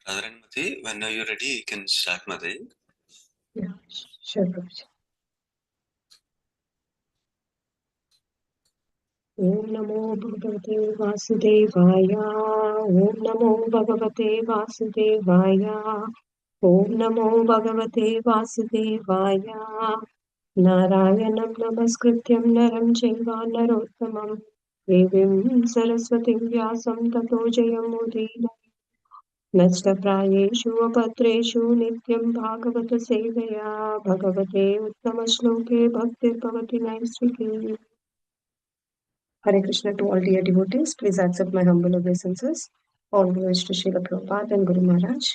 Mati, when are you ready, you can start, Mati. Yeah, sure, Prabhuji. Om Namo Bhagavate Vasudevaya. Om Namo Bhagavate Vasudevaya. Om Namo Bhagavate Vasudevaya. Narayanam Namaskrityam Naram Chaiva Narottamam Devim Saraswatim Vyasam Tato Jayamudina नष्टप्रायेषु अपत्रेषु नित्यं भागवत सेवया भगवते उत्तमश्लोके भक्तिर्भवति नैष्ठिकी. Hare Krishna to all dear devotees. Please accept my humble obeisances. All glories to Srila Prabhupada and Guru Maharaj.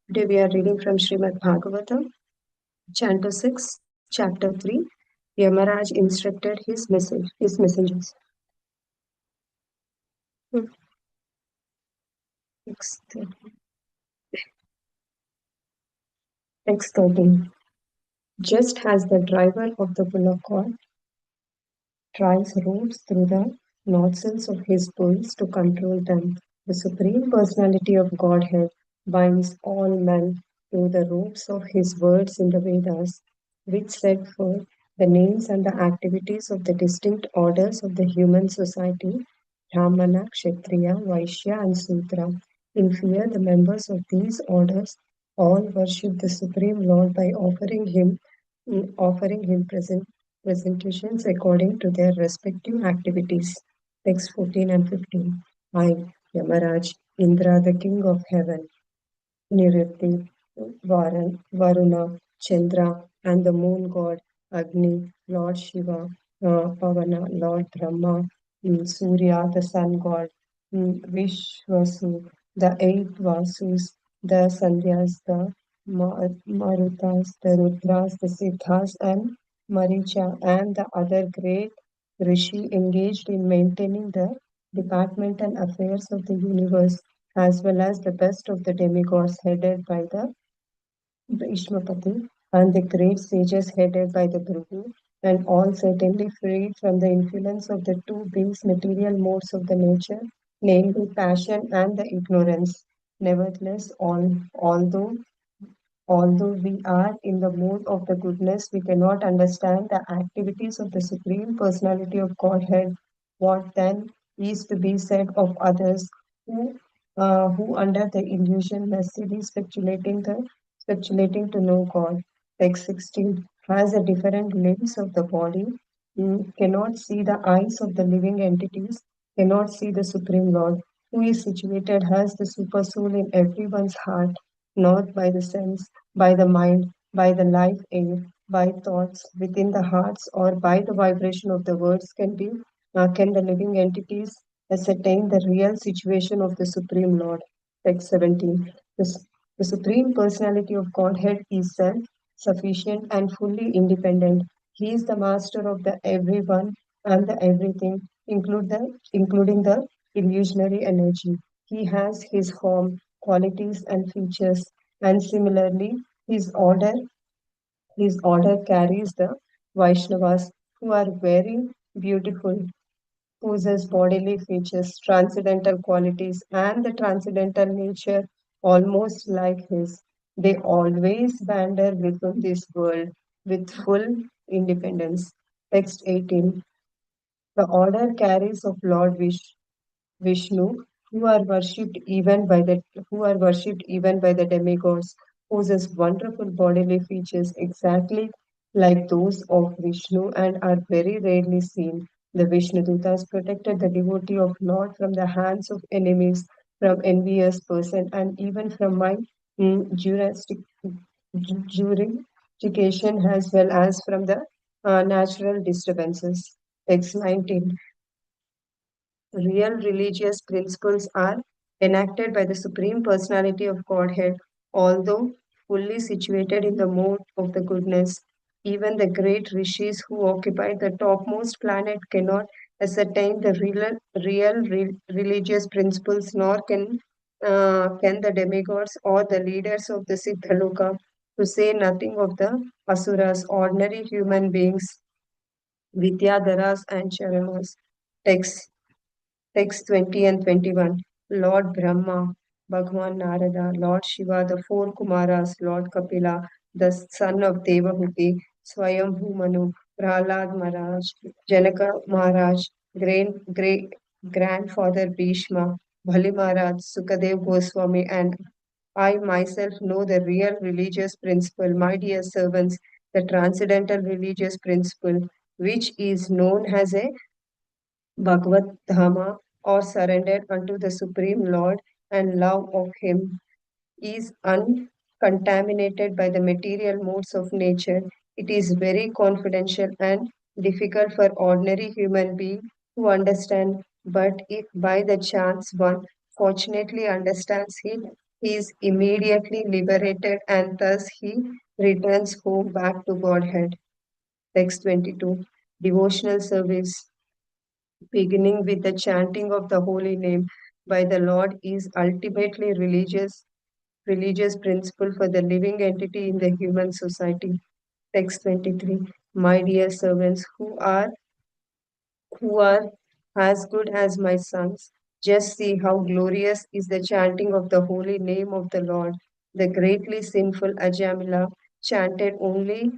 Today we are reading from Srimad Bhagavatam, Canto 6, Chapter 3. Yamaraj instructed his messengers. Text 13. Just as the driver of the bullock cart tries ropes through the nostrils of his bulls to control them, the Supreme Personality of Godhead binds all men to the ropes of his words in the Vedas, which set forth the names and the activities of the distinct orders of the human society, Brahmana, Kshatriya, Vaishya, and Sudra. In fear, the members of these orders all worship the Supreme Lord by offering him presentations according to their respective activities. Text 14 and 15. I, Yamaraj, Indra, the king of heaven, Niriti, Varuna, Chandra, and the moon god, Agni, Lord Shiva, Pavana, Lord Brahma, Surya, the sun god, Vishwasu, the eight Vasus, the Sandhyas, the Marutas, the Rudras, the Siddhas, and Maricha, and the other great Rishi engaged in maintaining the departmental affairs of the universe as well as the best of the demigods headed by the Ishmapati and the great sages headed by the Bhrigu, and all certainly freed from the influence of the two base material modes of the nature, namely passion and the ignorance. Nevertheless, although we are in the mood of the goodness, we cannot understand the activities of the Supreme Personality of Godhead. What then is to be said of others who, who under the illusion necessarily speculating to know God? Text 16 has a different limbs of the body, cannot see the eyes of the living entities, cannot see the Supreme Lord, who is situated as the super soul in everyone's heart, not by the sense, by the mind, by the life air, by thoughts within the hearts, or by the vibration of the words can the living entities ascertain the real situation of the Supreme Lord. Text 17. The Supreme Personality of Godhead is self-sufficient and fully independent. He is the master of the everyone and the everything, including the illusionary energy. He has his form, qualities, and features, and similarly, his order his order carries the Vaishnavas, who are very beautiful, possess bodily features, transcendental qualities, and the transcendental nature almost like his. They always wander within this world with full independence. Text 18. The order carries of Vishnu, who are worshipped even by the demigods, possess wonderful bodily features exactly like those of Vishnu and are very rarely seen. The Vishnudutas protected the devotee of Lord from the hands of enemies, from envious person, and even from my jurisdiction as well as from the natural disturbances. Text 19. Real religious principles are enacted by the Supreme Personality of Godhead, although fully situated in the mode of the goodness. Even the great rishis who occupy the topmost planet cannot ascertain the religious principles, nor can the demigods or the leaders of the Siddhaloka, to say nothing of the asuras, ordinary human beings, Vidyadharas and Charamas. Text 20 and 21. Lord Brahma, Bhagwan Narada, Lord Shiva, the four Kumaras, Lord Kapila, the son of Devahuti, Swayambhu Manu, Prahlad Maharaj, Janaka Maharaj, great grandfather Bhishma, Bali Maharaj, Sukadev Goswami, and I myself know the real religious principle, my dear servants, the transcendental religious principle, which is known as a Bhagavad Dhamma or surrendered unto the Supreme Lord and love of Him is uncontaminated by the material modes of nature. It is very confidential and difficult for ordinary human being to understand, but if by the chance one fortunately understands it, he is immediately liberated and thus he returns home back to Godhead. Text 22. Devotional service beginning with the chanting of the holy name by the Lord is ultimately religious principle for the living entity in the human society. Text 23. My dear servants who are as good as my sons, just see how glorious is the chanting of the holy name of the Lord. The greatly sinful Ajamila chanted only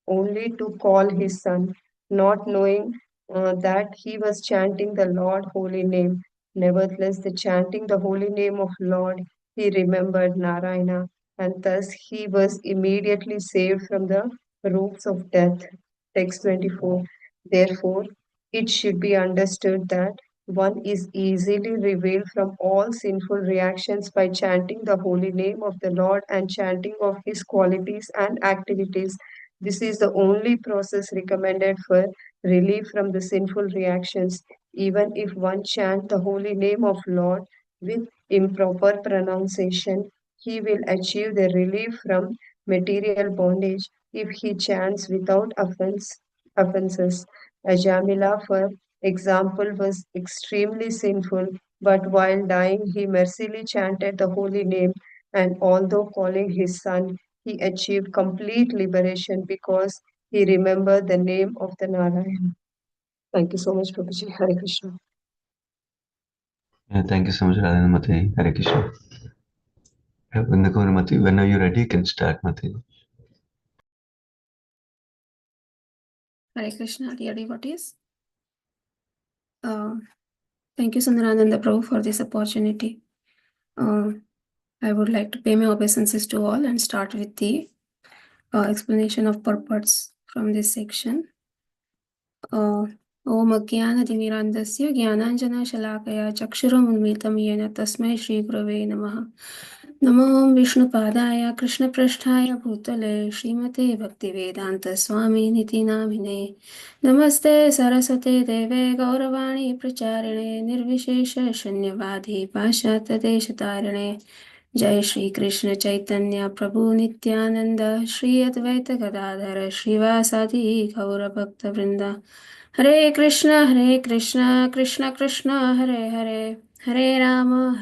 to call his son, not knowing that he was chanting the Lord holy name. Nevertheless, the chanting the holy name of Lord, he remembered Narayana, and thus he was immediately saved from the ropes of death. Text 24. Therefore, it should be understood that one is easily revealed from all sinful reactions by chanting the holy name of the Lord and chanting of his qualities and activities. This is the only process recommended for relief from the sinful reactions. Even if one chant the holy name of Lord with improper pronunciation, he will achieve the relief from material bondage if he chants without offenses. Ajamila, for example, was extremely sinful, but while dying, he mercifully chanted the holy name, and although calling his son, he achieved complete liberation because he remembered the name of the Narayan. Thank you so much, Prabhuji. Hare Krishna. Thank you so much, Radha Mati. Hare Krishna. Vrinda Mati, when are you ready? You can start, Mati. Hare Krishna, dear devotees. Thank you, Sundarananda Prabhu, for this opportunity. I would like to pay my obeisances to all and start with the explanation of purports from this section. Om Ajnanatimirandasya Jnananjana Shalakaya Chakshuramulmitam Yena Tasmai Shri Gurave Namaha. Namo Vishnu Padaya Krishna Prasthaya Bhutale Srimate Bhaktivedanta Swami Niti Namine Namaste Saraswate Deve Gauravani Pracharine Nirvishesha Shanyavadhi Pashyata Deshatarine Jai Shri Krishna Chaitanya Prabhu Nityananda Shri Advaita Gadadhara Srivasadi Gaura Bhakta Vrinda Hare Krishna Krishna Krishna Hare Hare Hare Rama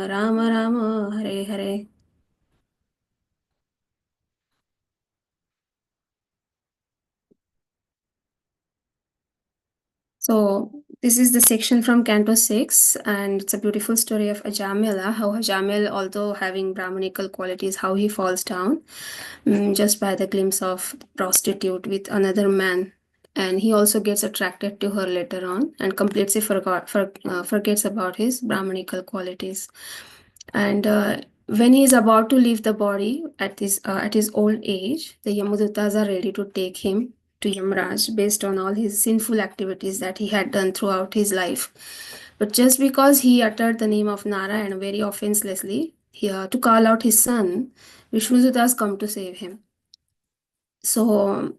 Rama Rama Hare Hare. So this is the section from Canto 6, and it's a beautiful story of Ajamila, how Ajamil, although having Brahmanical qualities, how he falls down just by the glimpse of prostitute with another man. And he also gets attracted to her later on and completely forgets about his Brahmanical qualities. And when he is about to leave the body at his old age, the Yamadutas are ready to take him to Yamraj based on all his sinful activities that he had done throughout his life. But just because he uttered the name of Narayana very offenselessly, to call out his son, Vishnudutas come to save him. So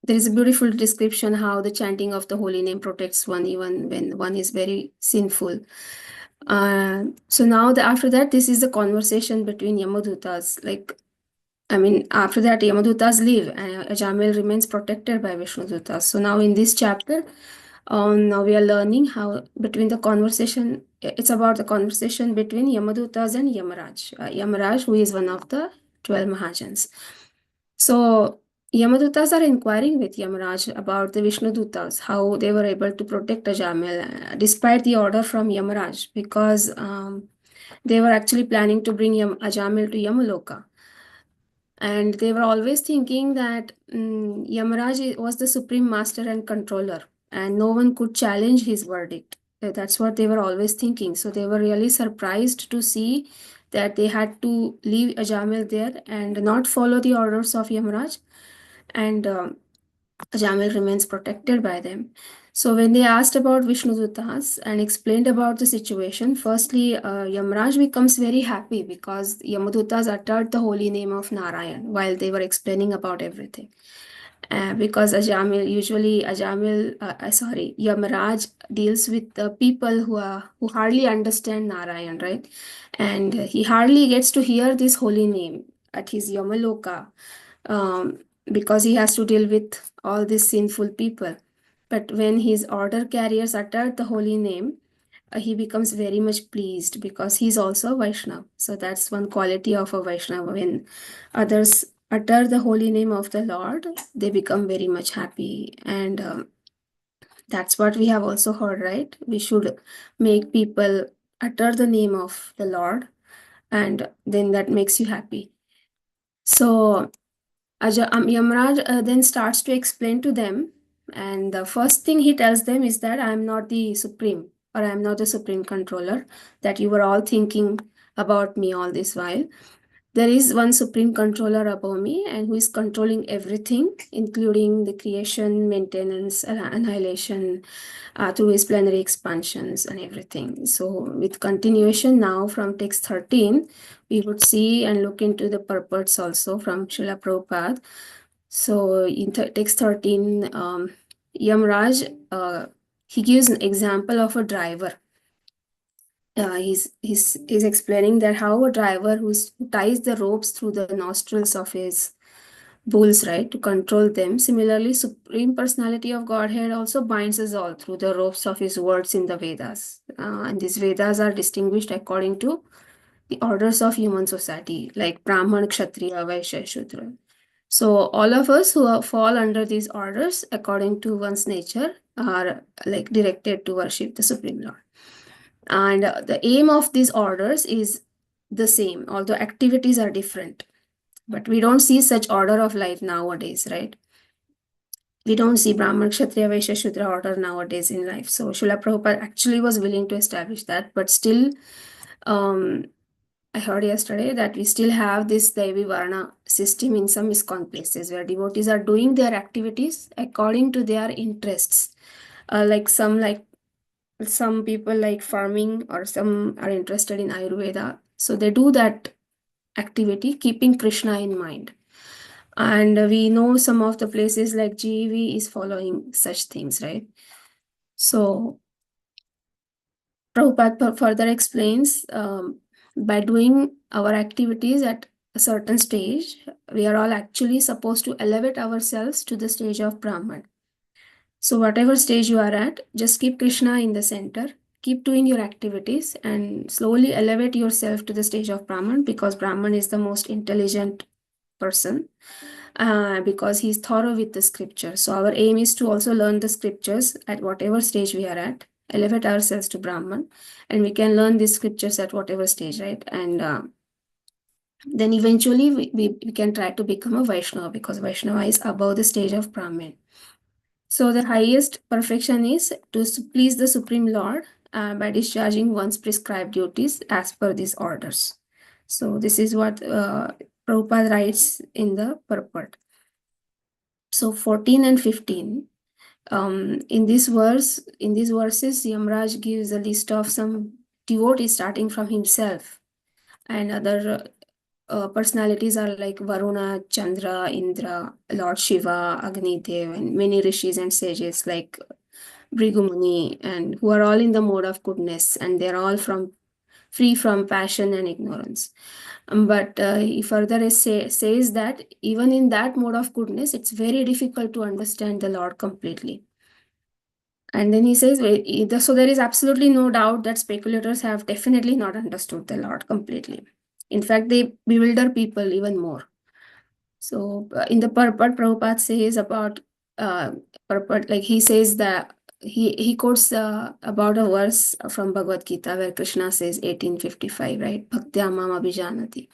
there is a beautiful description how the chanting of the holy name protects one even when one is very sinful. So now after that, this is the conversation between Yamadutas. After that, Yamadutas leave, and Ajamil remains protected by Vishnudutas. So now in this chapter, now we are learning how between the conversation, it's about the conversation between Yamadutas and Yamaraj. Yamaraj, who is one of the 12 Mahajans. So Yamadutas are inquiring with Yamaraj about the Vishnudutas, how they were able to protect Ajamil despite the order from Yamaraj, because they were actually planning to bring Ajamil to Yamaloka. And they were always thinking that Yamaraj was the supreme master and controller, and no one could challenge his verdict. That's what they were always thinking. So they were really surprised to see that they had to leave Ajamil there and not follow the orders of Yamaraj. And Jamil remains protected by them. So when they asked about Vishnudutas and explained about the situation, firstly, Yamraj becomes very happy because Yamadutas uttered the holy name of Narayan while they were explaining about everything. Because Yamaraj deals with the people who hardly understand Narayan, right? And he hardly gets to hear this holy name at his Yamaloka, because he has to deal with all these sinful people. But when his order carriers uttered the holy name, he becomes very much pleased because he's also a Vaishnava. So that's one quality of a Vaishnava. When others utter the holy name of the Lord, they become very much happy. And that's what we have also heard, right? We should make people utter the name of the Lord, and then that makes you happy. So Yamraj then starts to explain to them, and the first thing he tells them is that I am not the supreme, or I am not the supreme controller that you were all thinking about me all this while. There is one supreme controller above me and who is controlling everything, including the creation, maintenance, annihilation, through his plenary expansions and everything. So with continuation now from text 13, we would see and look into the purports also from Srila Prabhupada. So in text 13, Yamraj, he gives an example of a driver. He's explaining that how a driver who ties the ropes through the nostrils of his bulls, right, to control them. Similarly, Supreme Personality of Godhead also binds us all through the ropes of his words in the Vedas. And these Vedas are distinguished according to the orders of human society, like Brahman, Kshatriya, Vaishya, Shudra. So all of us who fall under these orders, according to one's nature, are like directed to worship the Supreme Lord. And the aim of these orders is the same, although activities are different. But we don't see such order of life nowadays, right? We don't see Brahman, Kshatriya, Vaishya, Shudra order nowadays in life. So Srila Prabhupada actually was willing to establish that, but still, I heard yesterday that we still have this Devi Varna system in some ISKCON places where devotees are doing their activities according to their interests. Like some people like farming, or some are interested in Ayurveda. So they do that activity keeping Krishna in mind. And we know some of the places like GEV is following such things, right? So Prabhupada further explains, by doing our activities at a certain stage, we are all actually supposed to elevate ourselves to the stage of Brahman. So whatever stage you are at, just keep Krishna in the center, keep doing your activities, and slowly elevate yourself to the stage of Brahman, because Brahman is the most intelligent person, because he's thorough with the scripture. So our aim is to also learn the scriptures at whatever stage we are at, elevate ourselves to Brahman, and we can learn these scriptures at whatever stage, right? And then eventually we can try to become a Vaishnava, because Vaishnava is above the stage of Brahman. So the highest perfection is to please the Supreme Lord by discharging one's prescribed duties as per these orders. So this is what Prabhupada writes in the purport. So 14 and 15. In these verses, Yamraj gives a list of some devotees starting from himself, and other personalities are like Varuna, Chandra, Indra, Lord Shiva, Agni Dev, and many rishis and sages like Bhrigu Muni, and who are all in the mode of goodness, and they're all free from passion and ignorance. But he further says that even in that mode of goodness, it's very difficult to understand the Lord completely. And then he says, so there is absolutely no doubt that speculators have definitely not understood the Lord completely. In fact, they bewilder people even more. So in the purport, Prabhupada says about purport, like he says that he quotes about a verse from Bhagavad Gita where Krishna says 1855, right? Bhaktya mam abhijanati.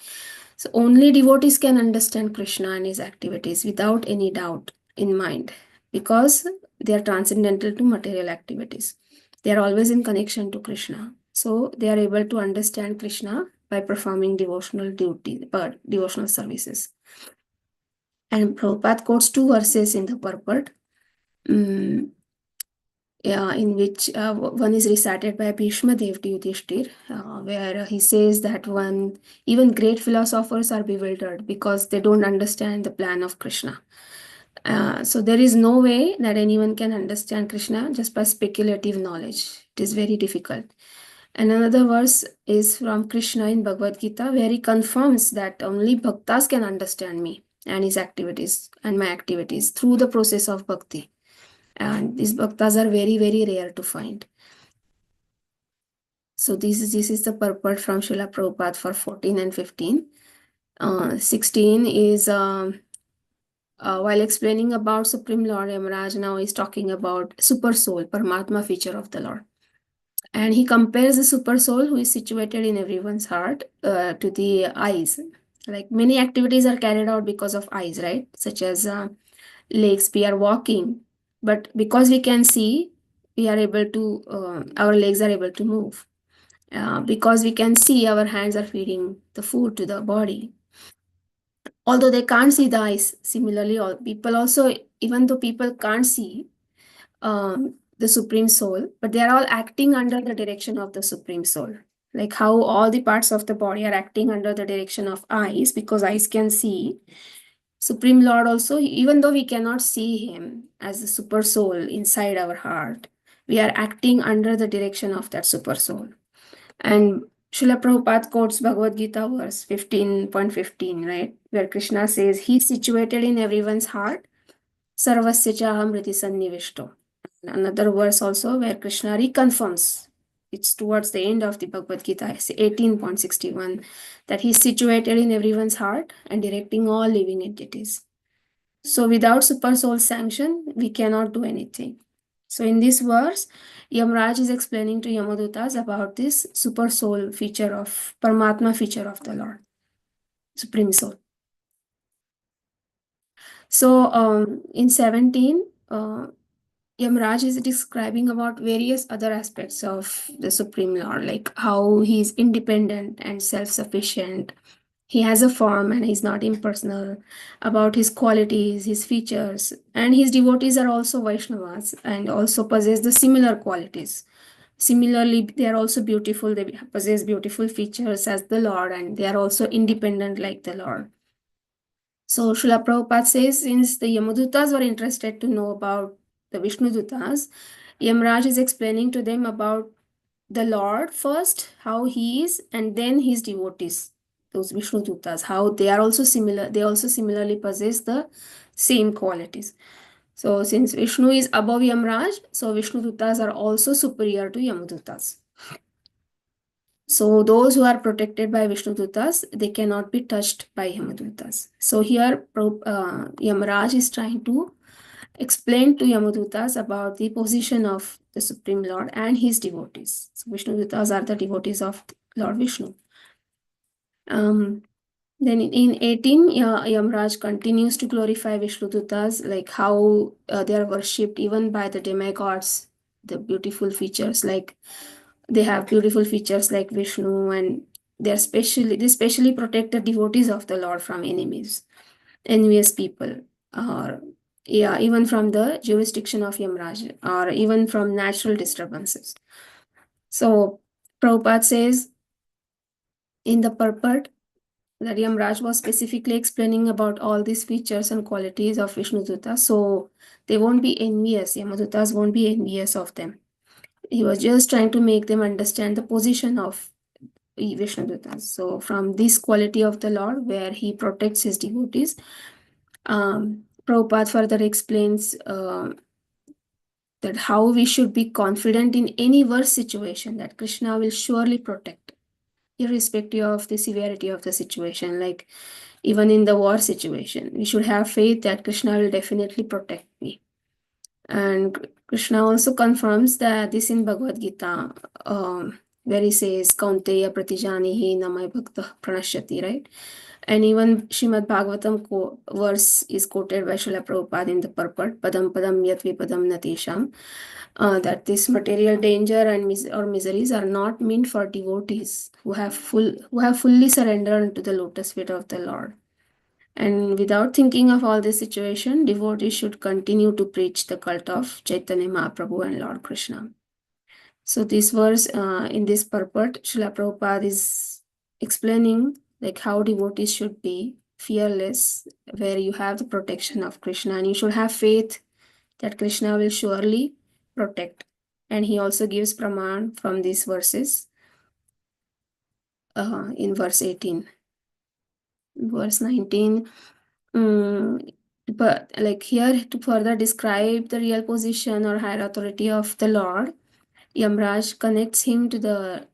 So only devotees can understand Krishna and his activities without any doubt in mind, because they are transcendental to material activities. They are always in connection to Krishna. So they are able to understand Krishna by performing devotional duty, devotional services. And Prabhupada quotes two verses in the purport. In which one is recited by Bhishma Dev to Yudhishthir, where he says that even great philosophers are bewildered because they don't understand the plan of Krishna. So there is no way that anyone can understand Krishna just by speculative knowledge. It is very difficult. And another verse is from Krishna in Bhagavad Gita, where he confirms that only bhaktas can understand me and his activities and my activities through the process of bhakti. And these bhaktas are very, very rare to find. So this is the purport from Srila Prabhupada for 14 and 15. 16 is while explaining about Supreme Lord, Yamaraj now is talking about Super Soul, Paramatma feature of the Lord. And he compares the Super Soul, who is situated in everyone's heart, to the eyes. Like many activities are carried out because of eyes, right? Such as legs, we are walking, but because we can see, we are able to, our legs are able to move. Because we can see, our hands are feeding the food to the body. Although they can't see the eyes, similarly, people also, even though people can't see the Supreme Soul, but they are all acting under the direction of the Supreme Soul. Like how all the parts of the body are acting under the direction of eyes, because eyes can see. Supreme Lord also, even though we cannot see him as the Super Soul inside our heart, we are acting under the direction of that Super Soul. And Srila Prabhupada quotes Bhagavad Gita verse 15.15, right? Where Krishna says, he's situated in everyone's heart. Sarvasya chaham riti sannivishto. Another verse also where Krishna reconfirms, it's towards the end of the Bhagavad Gita, 18.61, that he's situated in everyone's heart and directing all living entities. So without Super Soul sanction, we cannot do anything. So in this verse, Yamaraj is explaining to Yamadutas about this Super Soul feature of Paramatma feature of the Lord, Supreme Soul. So in 17, Yamaraj is describing about various other aspects of the Supreme Lord, like how he is independent and self-sufficient. He has a form and he's not impersonal, about his qualities, his features, and his devotees are also Vaishnavas and also possess the similar qualities. Similarly, they are also beautiful, they possess beautiful features as the Lord, and they are also independent like the Lord. So Srila Prabhupada says, since the Yamadutas were interested to know about the Vishnudutas, Yamaraj is explaining to them about the Lord first, how he is, and then his devotees, those Vishnudutas, how they are also similar, they also similarly possess the same qualities. So since Vishnu is above Yamaraj, so Vishnudutas are also superior to Yamadutas. So those who are protected by Vishnudutas, they cannot be touched by Yamadutas. So here Yamaraj is trying to explain to Yamadutas about the position of the Supreme Lord and his devotees. So Vishnudutas are the devotees of Lord Vishnu. Then in 18, Yamaraj continues to glorify Vishnudutas, like how they are worshipped even by the demigods, the beautiful features, like they have beautiful features like Vishnu, and they specially protect the devotees of the Lord from envious people, or even from the jurisdiction of Yamaraj, or even from natural disturbances. So Prabhupada says in the purport that Yamaraj was specifically explaining about all these features and qualities of Vishnuduta, so they won't be envious, Yamadutas won't be envious of them. He was just trying to make them understand the position of Vishnudutas. So from this quality of the Lord, where he protects his devotees, Prabhupada further explains that how we should be confident in any worse situation that Krishna will surely protect, irrespective of the severity of the situation. Like even in the war situation, we should have faith that Krishna will definitely protect me. And Krishna also confirms that this in Bhagavad Gita, where he says, Kaunteya pratijanihi namai bhakta pranashyati, right? And even Srimad Bhagavatam verse is quoted by Srila Prabhupada in the purport, Padam Padam Yat Vipadam Natisham, that this material danger and or miseries are not meant for devotees who have fully surrendered to the lotus feet of the Lord. And without thinking of all this situation, devotees should continue to preach the cult of Chaitanya Mahaprabhu and Lord Krishna. So this verse in this purport, Srila Prabhupada is explaining like how devotees should be fearless, where you have the protection of Krishna, and you should have faith that Krishna will surely protect. And he also gives praman from these verses in verse 18. Verse 19. But like here, to further describe the real position or higher authority of the Lord, Yamraj connects him to the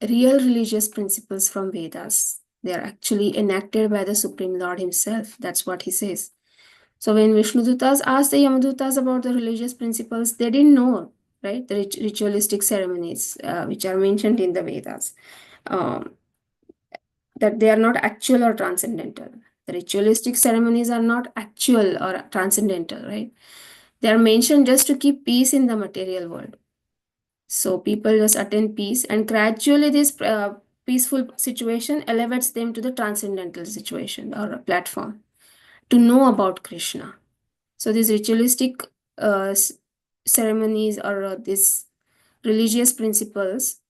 real religious principles from Vedas. They are actually enacted by the Supreme Lord himself. That's what he says. So when Vishnudutas asked the Yamadutas about the religious principles, they didn't know, right? The ritualistic ceremonies which are mentioned in the Vedas, that they are not actual or transcendental. The ritualistic ceremonies are not actual or transcendental, right? They are mentioned just to keep peace in the material world. So people just attain peace, and gradually this peaceful situation elevates them to the transcendental situation or platform to know about Krishna. So these ritualistic ceremonies or these religious principles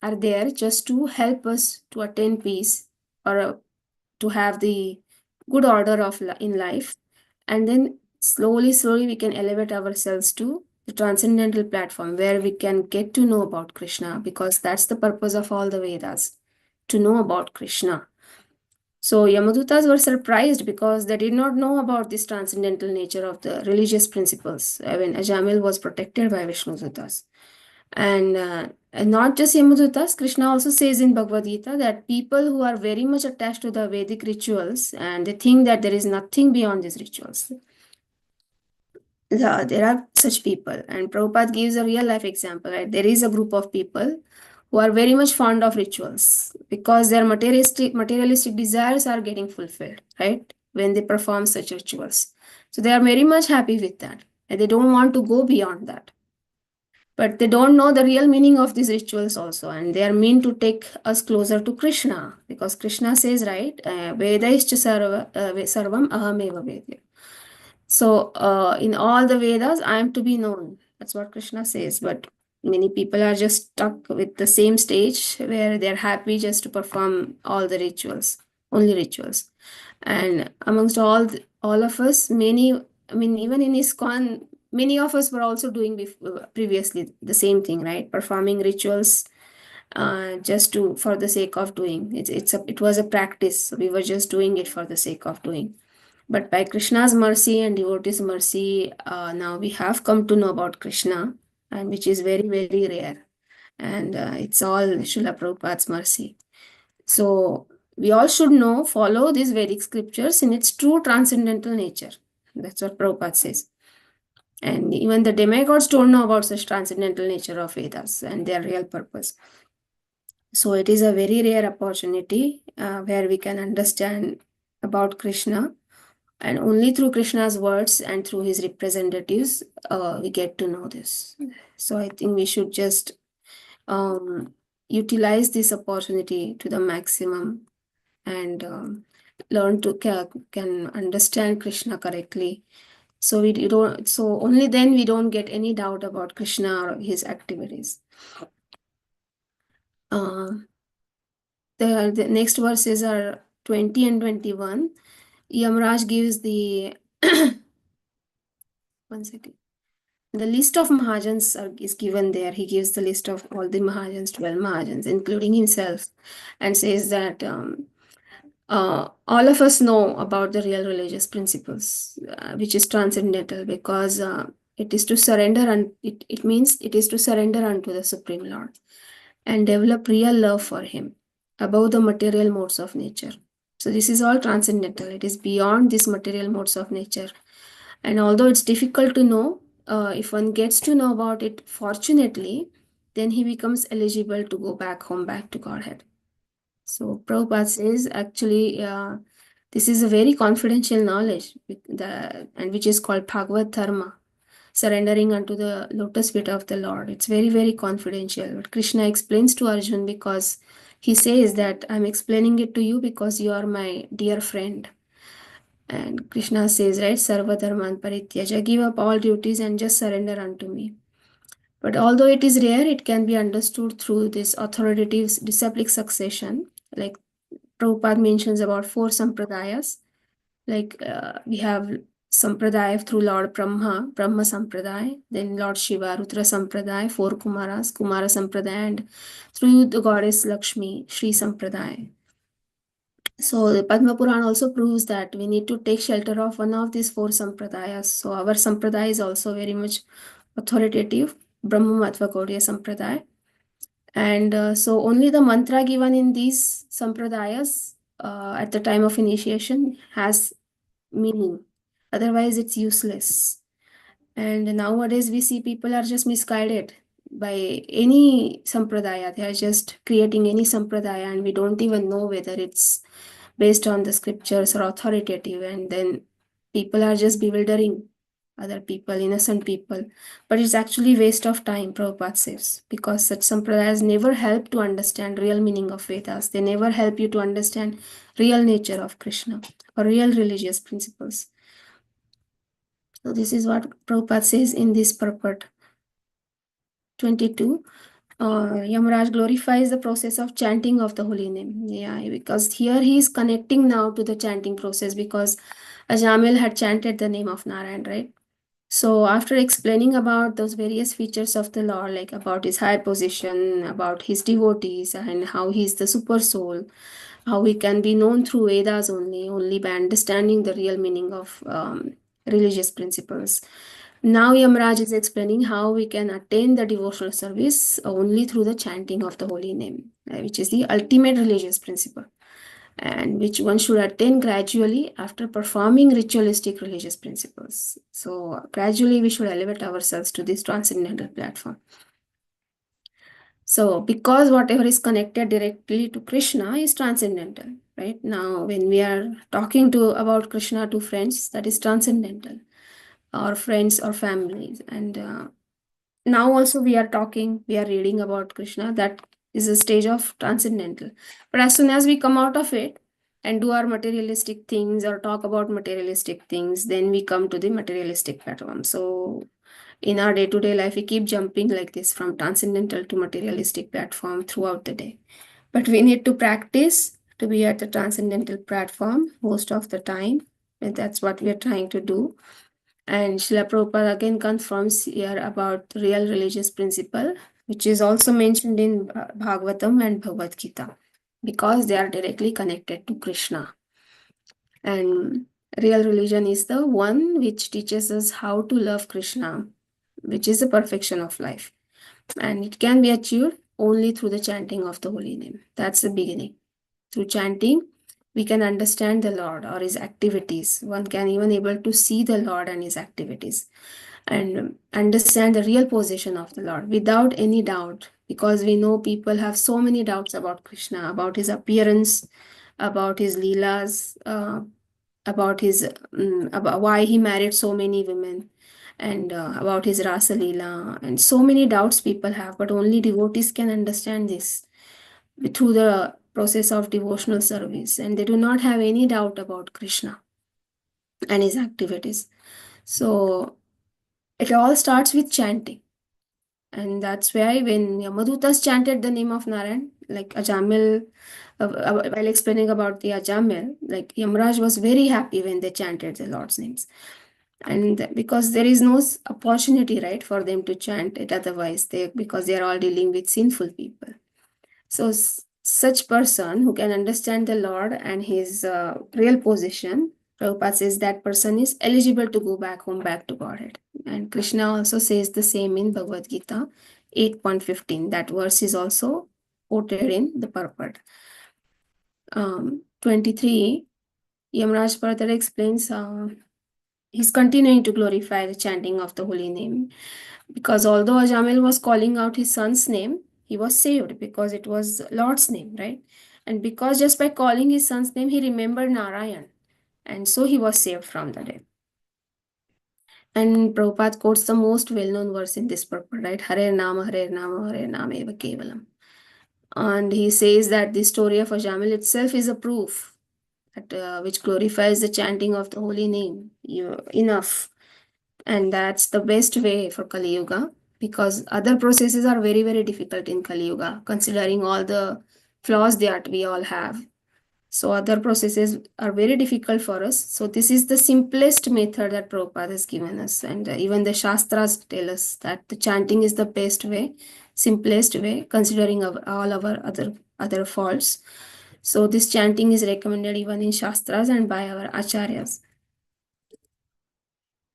are there just to help us to attain peace or to have the good order of in life, and then slowly we can elevate ourselves to the transcendental platform where we can get to know about Krishna, because that's the purpose of all the Vedas, to know about Krishna. So Yamadutas were surprised because they did not know about this transcendental nature of the religious principles when Ajamil was protected by Vishnudutas. And not just Yamadutas, Krishna also says in Bhagavad Gita that people who are very much attached to the Vedic rituals and they think that there is nothing beyond these rituals. There are such people, and Prabhupada gives a real life example, right? There is a group of people who are very much fond of rituals because their materialistic desires are getting fulfilled, right? When they perform such rituals. So they are very much happy with that, and they don't want to go beyond that. But they don't know the real meaning of these rituals also, and they are meant to take us closer to Krishna, because Krishna says, right, Vedaischa sarvam ahameva vedya. So in all the Vedas, I am to be known. That's what Krishna says. But many people are just stuck with the same stage where they're happy just to perform all the rituals, only rituals. And amongst all of us, many, I mean, even in ISKCON, many of us were also doing previously the same thing, right? Performing rituals just for the sake of doing. It was a practice. So we were just doing it for the sake of doing. But by Krishna's mercy and devotees' mercy, now we have come to know about Krishna, and which is very, very rare. And it's all Srila Prabhupada's mercy. So we all should follow these Vedic scriptures in its true transcendental nature. That's what Prabhupada says. And even the demigods don't know about such transcendental nature of Vedas and their real purpose. So it is a very rare opportunity where we can understand about Krishna. And only through Krishna's words and through his representatives, we get to know this. So I think we should just utilize this opportunity to the maximum and learn to can understand Krishna correctly. So So only then we don't get any doubt about Krishna or his activities. The next verses are 20 and 21. Yamraj gives the one second. The list of Mahajans is given there. He gives the list of all the Mahajans, 12 Mahajans, including himself, and says that all of us know about the real religious principles, which is transcendental, because it is to surrender, and it means it is to surrender unto the Supreme Lord and develop real love for him above the material modes of nature. So this is all transcendental. It is beyond these material modes of nature. And although it's difficult to know, if one gets to know about it fortunately, then he becomes eligible to go back home, back to Godhead. So Prabhupada says actually this is a very confidential knowledge and which is called Bhagavad Dharma, surrendering unto the lotus feet of the Lord. It's very, very confidential. But Krishna explains to Arjun because he says that I'm explaining it to you because you are my dear friend. And Krishna says, right, Sarva Dharman Parityaja, give up all duties and just surrender unto me. But although it is rare, it can be understood through this authoritative disciplic succession. Like Prabhupada mentions about 4 sampradayas. Like we have sampradaya through Lord Brahma Sampradaya, then Lord Shiva, Rudra Sampradaya, 4 Kumaras, Kumara Sampradaya, and through the goddess Lakshmi, Shri Sampradaya. So the Padma Puran also proves that we need to take shelter of one of these 4 sampradayas. So our sampradaya is also very much authoritative, Brahma Matva Gaudiya Sampradaya. And so only the mantra given in these sampradayas at the time of initiation has meaning. Otherwise, it's useless. And nowadays, we see people are just misguided by any sampradaya. They are just creating any sampradaya, and we don't even know whether it's based on the scriptures or authoritative. And then people are just bewildering other people, innocent people. But it's actually waste of time, Prabhupada says, because such sampradayas never help to understand real meaning of Vedas. They never help you to understand real nature of Krishna or real religious principles. So this is what Prabhupada says in this purport 22. Yamaraj glorifies the process of chanting of the holy name. Yeah, because here he is connecting now to the chanting process because Ajamil had chanted the name of Narayan, right? So after explaining about those various features of the Lord, like about his high position, about his devotees, and how he is the super soul, how he can be known through Vedas only by understanding the real meaning of religious principles. Now Yamraj is explaining how we can attain the devotional service only through the chanting of the holy name, which is the ultimate religious principle, and which one should attain gradually after performing ritualistic religious principles. So gradually we should elevate ourselves to this transcendental platform. So because whatever is connected directly to Krishna is transcendental, right? Now when we are talking about Krishna to friends, that is transcendental, or friends or families. And now also we are reading about Krishna, that is a stage of transcendental. But as soon as we come out of it and do our materialistic things or talk about materialistic things, then we come to the materialistic platform. So in our day-to-day life, we keep jumping like this from transcendental to materialistic platform throughout the day. But we need to practice to be at the transcendental platform most of the time, and that's what we are trying to do. And Srila Prabhupada again confirms here about real religious principle, which is also mentioned in Bhagavatam and Bhagavad Gita, because they are directly connected to Krishna. And real religion is the one which teaches us how to love Krishna, which is the perfection of life. And it can be achieved only through the chanting of the holy name. That's the beginning. Through chanting, we can understand the Lord or his activities. One can even able to see the Lord and his activities and understand the real position of the Lord without any doubt, because we know people have so many doubts about Krishna, about his appearance, about his leelas, about why he married so many women, and about his Rasa Leela, and so many doubts people have, but only devotees can understand this through the process of devotional service, and they do not have any doubt about Krishna and his activities. So it all starts with chanting. And that's why when Yamadutas chanted the name of Narayan, like Ajamil, while explaining about the Ajamil, like Yamraj was very happy when they chanted the Lord's names. And because there is no opportunity, right, for them to chant it otherwise, because they are all dealing with sinful people. So such person who can understand the Lord and his real position, Prabhupada says that person is eligible to go back home, back to Godhead. And Krishna also says the same in Bhagavad Gita 8.15. That verse is also quoted in the purport. 23, Yamaraj further explains he's continuing to glorify the chanting of the holy name. Because although Ajamil was calling out his son's name, he was saved because it was Lord's name, right? And because just by calling his son's name, he remembered Narayan. And so he was saved from the death. And Prabhupada quotes the most well-known verse in this purport, right? Hare Nama, Hare Nama, Hare Nama Eva Kevalam. And he says that the story of Ajamil itself is a proof that, which glorifies the chanting of the holy name enough. And that's the best way for Kali Yuga, because other processes are very, very difficult in Kali Yuga, considering all the flaws that we all have. So other processes are very difficult for us. So this is the simplest method that Prabhupada has given us. And even the Shastras tell us that the chanting is the best way, simplest way, considering all our other faults. So this chanting is recommended even in Shastras and by our Acharyas.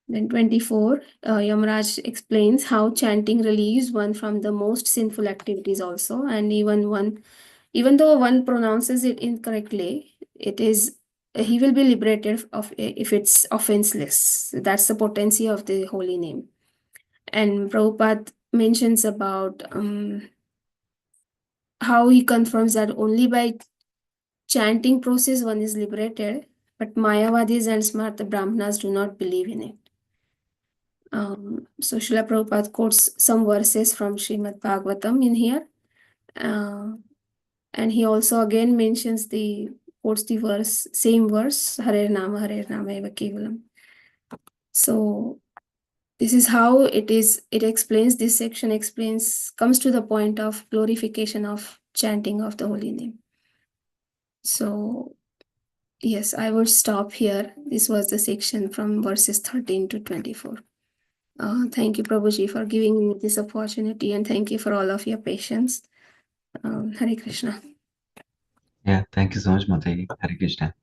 Then 24, Yamaraj explains how chanting relieves one from the most sinful activities also. And even though one pronounces it incorrectly, he will be liberated if it's offenseless. That's the potency of the holy name. And Prabhupada mentions about how he confirms that only by chanting process one is liberated, but Mayavadis and Smarta Brahmanas do not believe in it. So Srila Prabhupada quotes some verses from Srimad Bhagavatam in here. And he also again mentions quotes the verse, same verse, Hare Nama Eva Kevalam. So this is how it is. It explains, this section comes to the point of glorification of chanting of the holy name. So yes, I would stop here. This was the section from verses 13 to 24. Thank you, Prabhuji, for giving me this opportunity, and thank you for all of your patience. Hare Krishna. Yeah, thank you so much, Mataji. Hare Krishna.